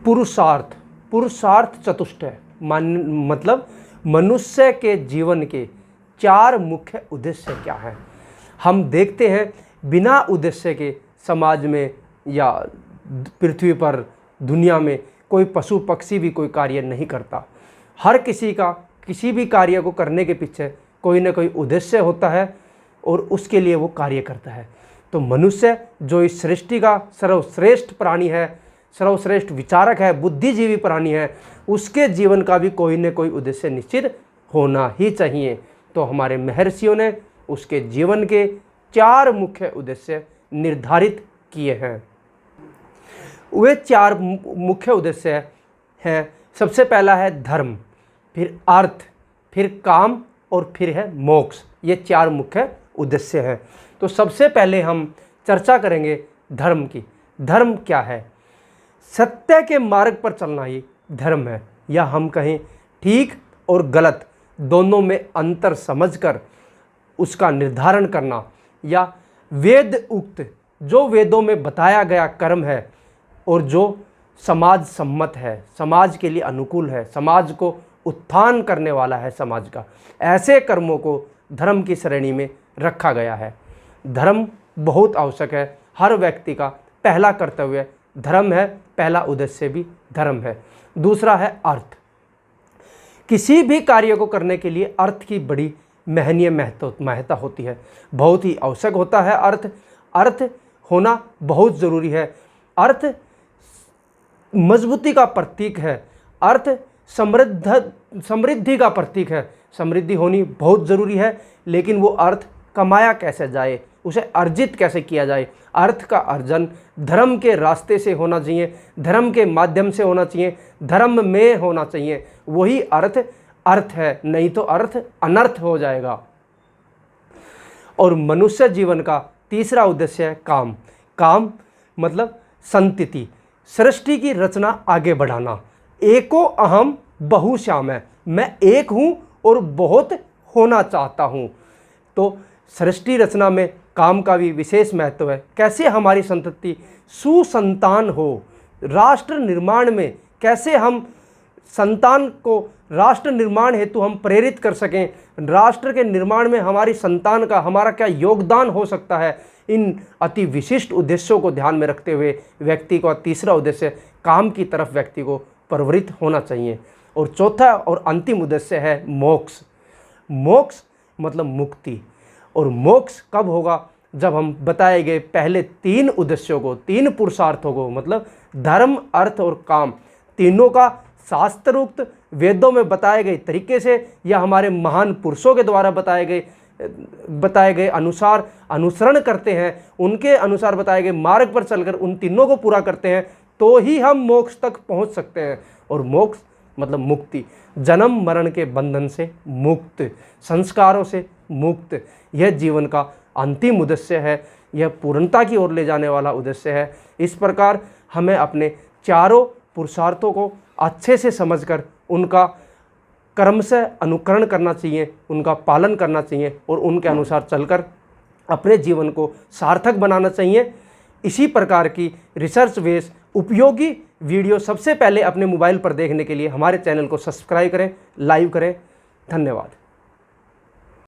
पुरुषार्थ, पुरुषार्थ चतुष्टय मतलब मनुष्य के जीवन के 4 मुख्य उद्देश्य क्या हैं। हम देखते हैं बिना उद्देश्य के समाज में या पृथ्वी पर दुनिया में कोई पशु पक्षी भी कोई कार्य नहीं करता। हर किसी का किसी भी कार्य को करने के पीछे कोई ना कोई उद्देश्य होता है और उसके लिए वो कार्य करता है। तो मनुष्य जो इस सृष्टि का सर्वश्रेष्ठ प्राणी है, सर्वश्रेष्ठ विचारक है, बुद्धिजीवी प्राणी है, उसके जीवन का भी कोई न कोई उद्देश्य निश्चित होना ही चाहिए। तो हमारे महर्षियों ने उसके जीवन के 4 मुख्य उद्देश्य निर्धारित किए हैं। वे 4 मुख्य उद्देश्य हैं। सबसे पहला है धर्म, फिर अर्थ, फिर काम और फिर है मोक्ष। ये 4 मुख्य उद्देश्य हैं। तो सबसे पहले हम चर्चा करेंगे धर्म की। धर्म क्या है? सत्य के मार्ग पर चलना ही धर्म है, या हम कहें ठीक और गलत दोनों में अंतर समझकर उसका निर्धारण करना, या वेद उक्त जो वेदों में बताया गया कर्म है और जो समाज सम्मत है, समाज के लिए अनुकूल है, समाज को उत्थान करने वाला है समाज का, ऐसे कर्मों को धर्म की श्रेणी में रखा गया है। धर्म बहुत आवश्यक है। हर व्यक्ति का पहला कर्तव्य धर्म है, पहला उद्देश्य भी धर्म है। दूसरा है अर्थ। किसी भी कार्य को करने के लिए अर्थ की बड़ी महनीय महत्ता होती है, बहुत ही आवश्यक होता है अर्थ। अर्थ होना बहुत ज़रूरी है। अर्थ मजबूती का प्रतीक है। अर्थ समृद्धि का प्रतीक है। समृद्धि होनी बहुत ज़रूरी है, लेकिन वो अर्थ कमाया कैसे जाए, उसे अर्जित कैसे किया जाए। अर्थ का अर्जन धर्म के रास्ते से होना चाहिए, धर्म के माध्यम से होना चाहिए, धर्म में होना चाहिए। वही अर्थ है, नहीं तो अर्थ अनर्थ हो जाएगा। और मनुष्य जीवन का तीसरा उद्देश्य है काम। काम मतलब संतति, सृष्टि की रचना आगे बढ़ाना। एको अहम बहुश्यामः, मैं एक हूँ और बहुत होना चाहता हूँ। तो सृष्टि रचना में काम का भी विशेष महत्व है। कैसे हमारी संतति सुसंतान हो, राष्ट्र निर्माण में कैसे हम संतान को राष्ट्र निर्माण हेतु हम प्रेरित कर सकें, राष्ट्र के निर्माण में हमारी संतान का हमारा क्या योगदान हो सकता है, इन अति विशिष्ट उद्देश्यों को ध्यान में रखते हुए व्यक्ति का तीसरा उद्देश्य काम की तरफ व्यक्ति को प्रवृत्त होना चाहिए। और चौथा और अंतिम उद्देश्य है मोक्ष। मोक्ष मतलब मुक्ति। और मोक्ष कब होगा? जब हम बताए गए पहले 3 उद्देश्यों को, 3 पुरुषार्थों को, मतलब धर्म, अर्थ और काम, तीनों का शास्त्रोक्त वेदों में बताए गए तरीके से या हमारे महान पुरुषों के द्वारा बताए गए अनुसार अनुसरण करते हैं, उनके अनुसार बताए गए मार्ग पर चलकर उन तीनों को पूरा करते हैं, तो ही हम मोक्ष तक पहुंच सकते हैं। और मोक्ष मतलब मुक्ति, जन्म मरण के बंधन से मुक्त, संस्कारों से मुक्त। यह जीवन का अंतिम उद्देश्य है, यह पूर्णता की ओर ले जाने वाला उद्देश्य है। इस प्रकार हमें अपने चारों पुरुषार्थों को अच्छे से समझकर उनका कर्म से अनुकरण करना चाहिए, उनका पालन करना चाहिए और उनके अनुसार चलकर अपने जीवन को सार्थक बनाना चाहिए। इसी प्रकार की रिसर्च बेस्ड उपयोगी वीडियो सबसे पहले अपने मोबाइल पर देखने के लिए हमारे चैनल को सब्सक्राइब करें, लाइव करें। धन्यवाद।